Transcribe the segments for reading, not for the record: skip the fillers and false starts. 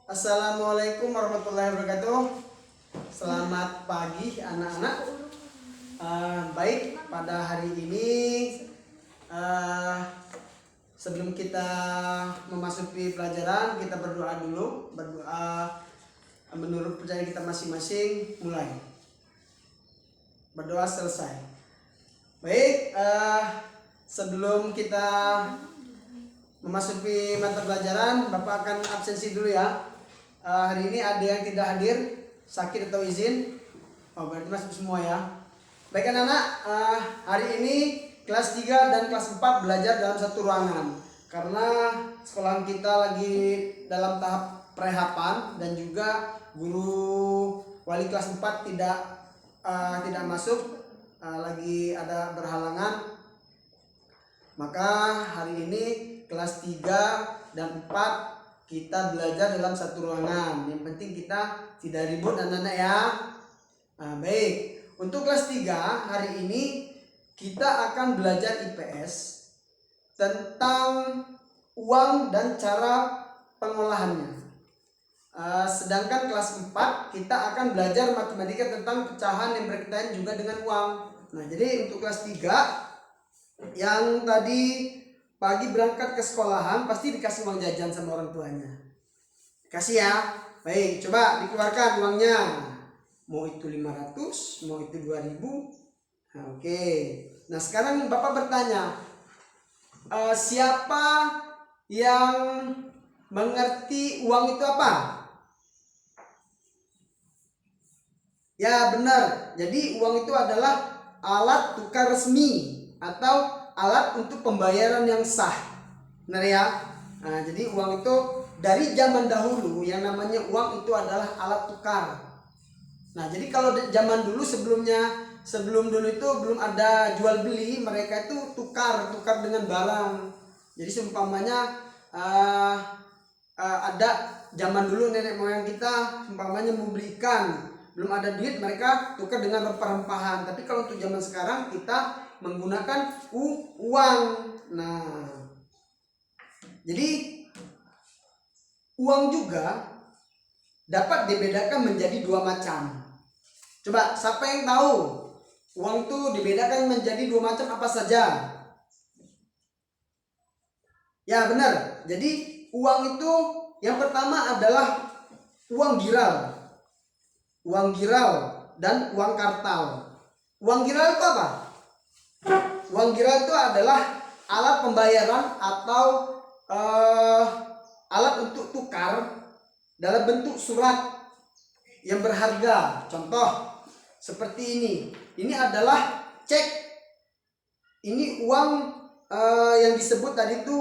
Assalamualaikum warahmatullahi wabarakatuh. Selamat pagi anak-anak. Baik, pada hari ini sebelum kita memasuki pelajaran, kita berdoa dulu. Berdoa menurut percaya kita masing-masing. Mulai berdoa selesai. Baik, sebelum kita memasuki mata pelajaran, Bapak akan absensi dulu ya. Hari ini ada yang tidak hadir, sakit atau izin. Berarti masuk semua ya. Baik anak-anak, hari ini kelas 3 dan kelas 4 belajar dalam satu ruangan. Karena sekolahan kita lagi dalam tahap prehapan dan juga guru wali kelas 4 tidak masuk, lagi ada berhalangan. Maka hari ini kelas 3 dan 4 kita belajar dalam satu ruangan. Yang penting kita tidak ribut anak-anak ya. Baik, untuk kelas 3 hari ini kita akan belajar IPS tentang uang dan cara pengolahannya. Sedangkan kelas 4 kita akan belajar matematika tentang pecahan yang berkaitan juga dengan uang. Nah, jadi untuk kelas 3 yang tadi pagi berangkat ke sekolahan pasti dikasih uang jajan sama orang tuanya. Kasih ya. Baik, coba dikeluarkan uangnya. Mau itu 500, mau itu 2000. Nah, oke. Nah, sekarang Bapak bertanya, siapa yang mengerti uang itu apa? Ya, benar. Jadi uang itu adalah alat tukar resmi atau alat untuk pembayaran yang sah. Benar ya? Nah, jadi uang itu dari zaman dahulu yang namanya uang itu adalah alat tukar. Nah, jadi kalau zaman dulu sebelum dulu itu belum ada jual beli, mereka itu tukar dengan barang. Jadi seumpamanya ada zaman dulu nenek moyang kita seumpamanya mau beli ikan, belum ada duit, mereka tukar dengan rempah-rempahan. Tapi kalau untuk zaman sekarang kita menggunakan uang. Nah, jadi uang juga dapat dibedakan menjadi dua macam. Coba siapa yang tahu uang itu dibedakan menjadi dua macam apa saja? Ya, benar. Jadi uang itu yang pertama adalah uang giral. Uang giral dan uang kartal. Uang giral itu apa? Uang giral itu adalah alat pembayaran atau alat untuk tukar dalam bentuk surat yang berharga. Contoh seperti ini. Ini adalah cek. Ini uang yang disebut tadi itu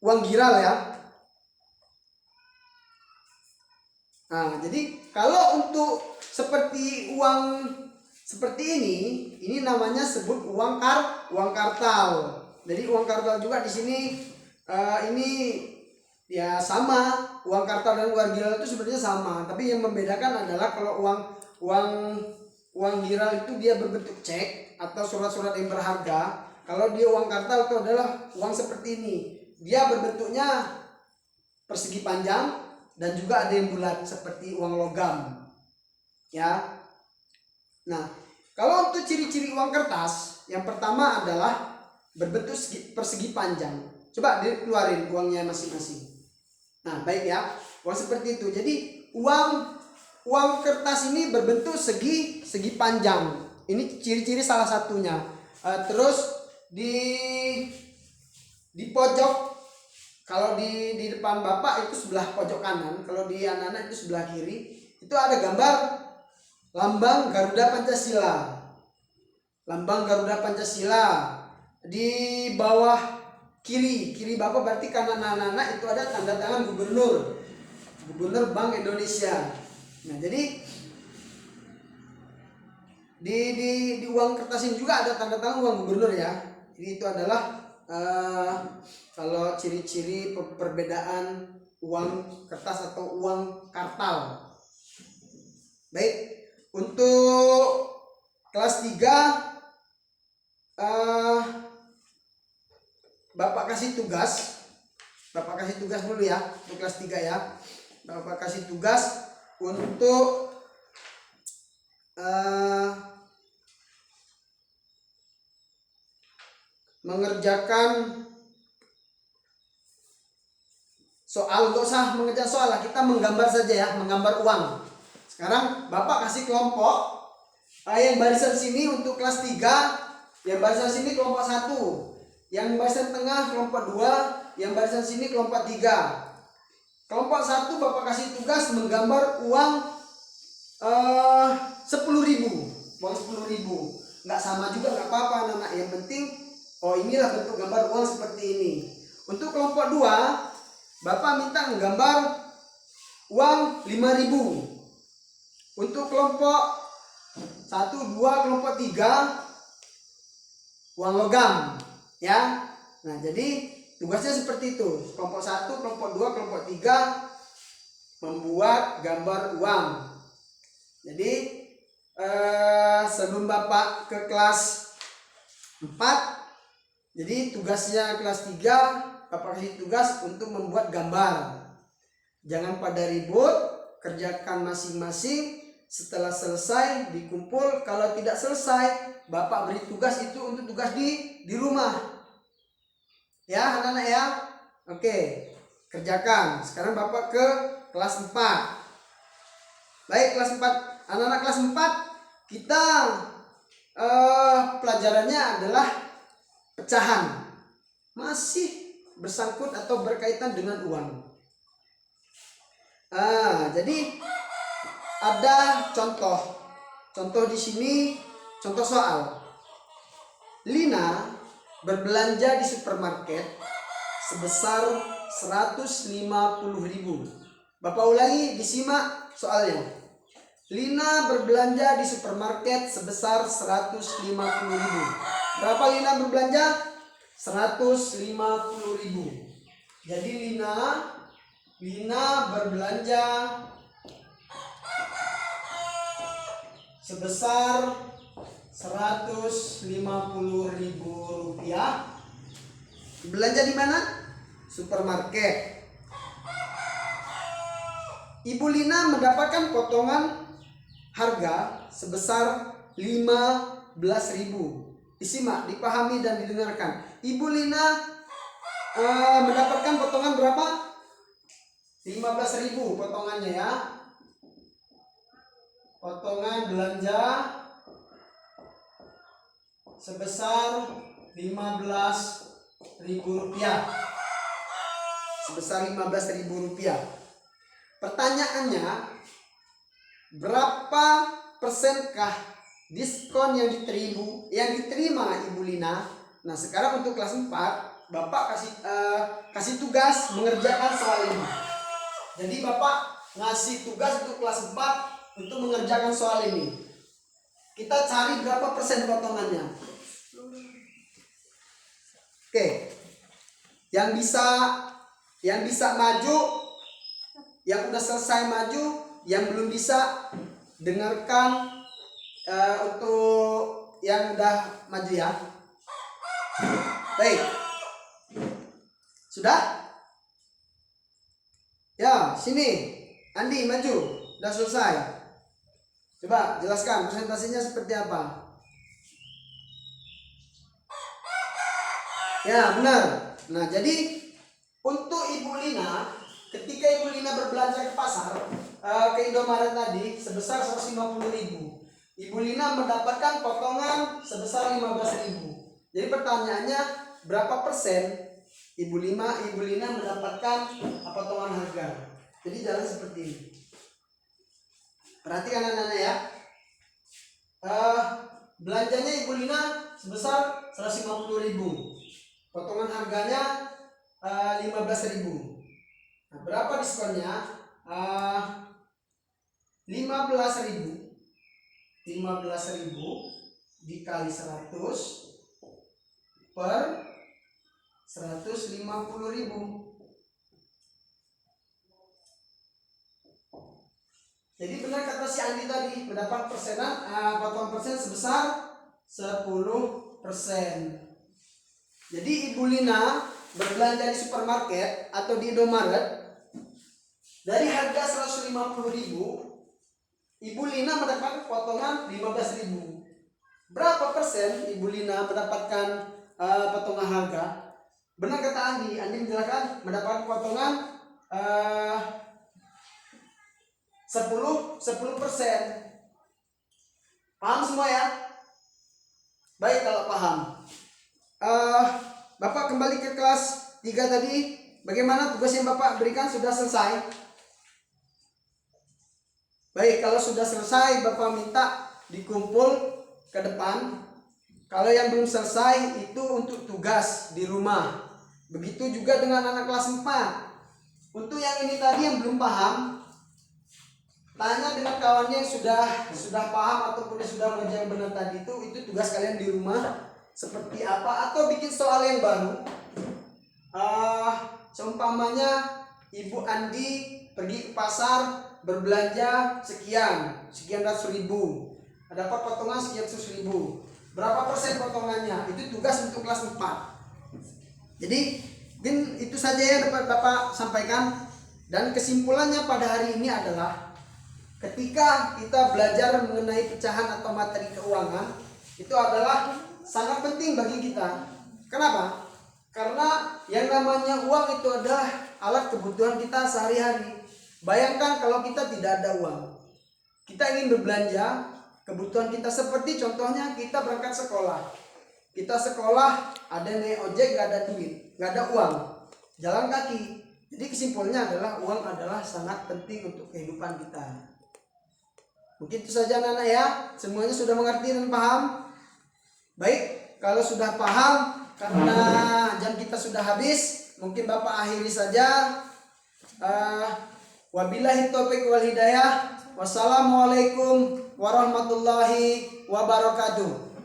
uang giral ya. Nah, jadi kalau untuk seperti uang seperti ini namanya sebut uang kartal. Jadi uang kartal juga di sini ini ya sama, uang kartal dan uang giral itu sebenarnya sama, tapi yang membedakan adalah kalau uang giral itu dia berbentuk cek atau surat-surat yang berharga. Kalau dia uang kartal itu adalah uang seperti ini. Dia berbentuknya persegi panjang dan juga ada yang bulat seperti uang logam. Ya. Nah, kalau untuk ciri-ciri uang kertas, yang pertama adalah berbentuk persegi panjang. Coba dikeluarin uangnya masing-masing. Nah, baik ya. Uang seperti itu. Jadi uang kertas ini berbentuk segi panjang. Ini ciri-ciri salah satunya. Terus di pojok, kalau di depan Bapak itu sebelah pojok kanan, kalau di anak-anak itu sebelah kiri, itu ada gambar lambang Garuda Pancasila. Lambang Garuda Pancasila. Di bawah kiri Bapak berarti kanan anak-anak itu ada tanda tangan gubernur Bank Indonesia. Nah, jadi di uang kertas ini juga ada tanda tangan uang gubernur ya. Jadi itu adalah kalau ciri-ciri perbedaan uang kertas atau uang kartal. Baik, untuk kelas 3 Bapak kasih tugas Bapak kasih tugas dulu ya untuk kelas 3 ya. Bapak kasih tugas untuk mengerjakan soal. Gak usah mengerjakan soal lah, kita menggambar saja ya, menggambar uang. Sekarang Bapak kasih kelompok yang barisan sini untuk kelas 3, yang barisan sini kelompok 1, yang barisan tengah kelompok 2, yang barisan sini kelompok 3. Kelompok 1 Bapak kasih tugas menggambar uang 10.000, uang 10.000. Nggak sama juga nggak apa-apa anak-anak, yang penting inilah bentuk gambar uang seperti ini. Untuk kelompok 2 Bapak minta menggambar uang 5.000. Untuk kelompok 1, 2, kelompok 3 uang logam ya. Nah, jadi tugasnya seperti itu. Kelompok 1, kelompok 2, kelompok 3 membuat gambar uang. Jadi sebelum Bapak ke kelas 4, jadi tugasnya kelas 3 Bapak kasih tugas untuk membuat gambar. Jangan pada ribut, kerjakan masing-masing. Setelah selesai dikumpul. Kalau tidak selesai, Bapak beri tugas itu untuk tugas di rumah. Ya anak-anak ya. Oke, kerjakan. Sekarang Bapak ke kelas 4. Baik, kelas 4. Anak-anak kelas 4, kita pelajarannya adalah pecahan. Masih bersangkut atau berkaitan dengan uang. Jadi ada contoh di sini, contoh soal. Lina berbelanja di supermarket sebesar 150.000. Bapak ulangi, disimak soalnya. Lina berbelanja di supermarket sebesar 150.000. Berapa Lina berbelanja? 150.000. Jadi Lina berbelanja sebesar 150.000 rupiah. Belanja di mana? Supermarket. Ibu Lina mendapatkan potongan harga sebesar 15.000. Disimak, dipahami dan didengarkan. Ibu Lina mendapatkan potongan berapa? 15.000 potongannya ya. Potongan belanja sebesar 15.000 rupiah. Sebesar 15.000 rupiah. Pertanyaannya, berapa persenkah diskon yang diterima Ibu Lina? Nah, sekarang untuk kelas 4 Bapak kasih tugas mengerjakan soal ini. Jadi Bapak ngasih tugas untuk kelas 4 untuk mengerjakan soal ini. Kita cari berapa persen potongannya. Oke. Yang bisa maju, yang udah selesai maju, yang belum bisa dengarkan untuk yang udah maju ya. Baik. Sudah? Ya, sini. Andi maju. Udah selesai. Coba jelaskan presentasinya seperti apa. Ya, benar. Nah, jadi untuk Ibu Lina, ketika Ibu Lina berbelanja ke pasar, ke Indomaret tadi sebesar 150.000. Ibu Lina mendapatkan potongan sebesar 15.000. Jadi pertanyaannya, berapa persen Ibu Lina mendapatkan potongan harga? Jadi jalan seperti ini. Perhatikan anak-anak ya. Belanjanya Ibu Lina sebesar 150.000. Potongan harganya 15.000. Nah, berapa diskonnya? 15.000 dikali 100 per 150.000. Jadi benar kata si Andi tadi, mendapat potongan persen sebesar 10%. Jadi Ibu Lina berbelanja di supermarket atau di Indomaret, dari harga 150.000, Ibu Lina mendapatkan potongan 15.000. Berapa persen Ibu Lina mendapatkan potongan harga? Benar kata Andi menjelaskan mendapatkan potongan 10%. Paham semua ya? Baik, kalau paham. Bapak kembali ke kelas 3 tadi. Bagaimana tugas yang Bapak berikan, sudah selesai? Baik, kalau sudah selesai Bapak minta dikumpul ke depan. Kalau yang belum selesai itu untuk tugas di rumah. Begitu juga dengan anak kelas 4. Untuk yang ini tadi yang belum paham, tanya dengan kawannya yang sudah paham ataupun yang sudah mengerjakan benar tadi, itu tugas kalian di rumah seperti apa, atau bikin soal yang baru. Seumpamanya Ibu Andi pergi ke pasar berbelanja sekian ratus ribu, dapat potongan sekian ratus ribu. Berapa persen potongannya? Itu tugas untuk kelas 4. Jadi mungkin itu saja yang dapat Bapak sampaikan. Dan kesimpulannya pada hari ini adalah, ketika kita belajar mengenai pecahan atau materi keuangan, itu adalah sangat penting bagi kita. Kenapa? Karena yang namanya uang itu adalah alat kebutuhan kita sehari-hari. Bayangkan kalau kita tidak ada uang, kita ingin berbelanja kebutuhan kita, seperti contohnya kita berangkat sekolah. Kita sekolah, ada naik ojek, gak ada duit, gak ada uang, jalan kaki. Jadi kesimpulannya adalah uang adalah sangat penting untuk kehidupan kita. Mungkin itu saja anak-anak ya. Semuanya sudah mengerti dan paham? Baik, kalau sudah paham, karena jam kita sudah habis, mungkin Bapak akhiri saja. Wabillahi taufiq wal hidayah. Wassalamualaikum warahmatullahi wabarakatuh.